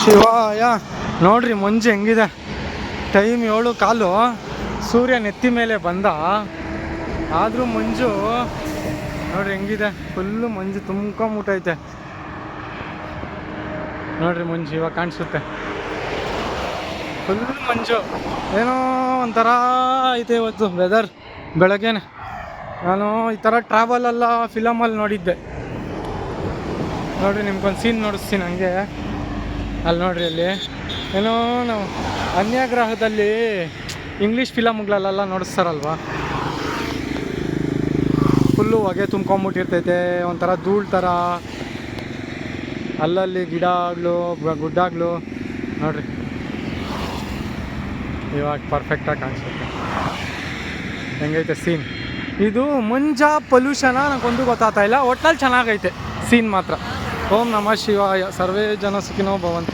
ಶಿವಾಯ ನೋಡ್ರಿ ಮಂಜು ಹೆಂಗಿದೆ. ಟೈಮ್ 7:15, ಸೂರ್ಯ ನೆತ್ತಿ ಮೇಲೆ ಬಂದ, ಆದರೂ ಮಂಜು ನೋಡ್ರಿ ಹೆಂಗಿದೆ. ಫುಲ್ಲು ಮಂಜು ತುಂಬ್ಕೊಂಬಿಟ್ಟೈತೆ ನೋಡ್ರಿ. ಮಂಜು ಇವಾಗ ಕಾಣಿಸುತ್ತೆ, ಫುಲ್ ಮಂಜು. ಏನೋ ಒಂಥರ ಐತೆ ಇವತ್ತು ವೆದರ್. ಬೆಳಗ್ಗೆನೆ ನಾನು ಈ ಥರ ಟ್ರಾವೆಲೆಲ್ಲ ಫಿಲಮಲ್ಲಿ ನೋಡಿದ್ದೆ. ನೋಡಿರಿ ನಿಮ್ಗೊಂದು ಸೀನ್ ನೋಡಿಸ್ತೀನಿ ಹಂಗೆ. ಅಲ್ಲಿ ನೋಡ್ರಿ, ಅಲ್ಲಿ ಏನೋ ನಾವು ಅನ್ಯಗ್ರಹದಲ್ಲಿ ಇಂಗ್ಲೀಷ್ ಫಿಲಮ್ಗಳಲ್ಲೆಲ್ಲ ನೋಡಿಸ್ತಾರಲ್ವ, ಫುಲ್ಲು ಹೊಗೆ ತುಂಬ್ಕೊಂಬಿಟ್ಟಿರ್ತೈತೆ, ಒಂಥರ ಧೂಳು ಥರ, ಅಲ್ಲಲ್ಲಿ ಗಿಡಗಳು ಗುಡ್ಡಗಳು ನೋಡ್ರಿ. ಇವಾಗ ಪರ್ಫೆಕ್ಟಾಗಿ ಕಾಣಿಸುತ್ತೆ ಹೆಂಗೈತೆ ಸೀನ್. ಇದು ಮಂಜ ಪೊಲ್ಯೂಷನ ನನಗೊಂದು ಗೊತ್ತಾಗ್ತಾ ಇಲ್ಲ, ಒಟ್ನಲ್ಲಿ ಚೆನ್ನಾಗೈತೆ ಸೀನ್ ಮಾತ್ರ. ಓಂ ನಮಃ ಶಿವಾಯ. ಸರ್ವೇ ಜನ ಸುಖಿನೋ ಭವಂತು.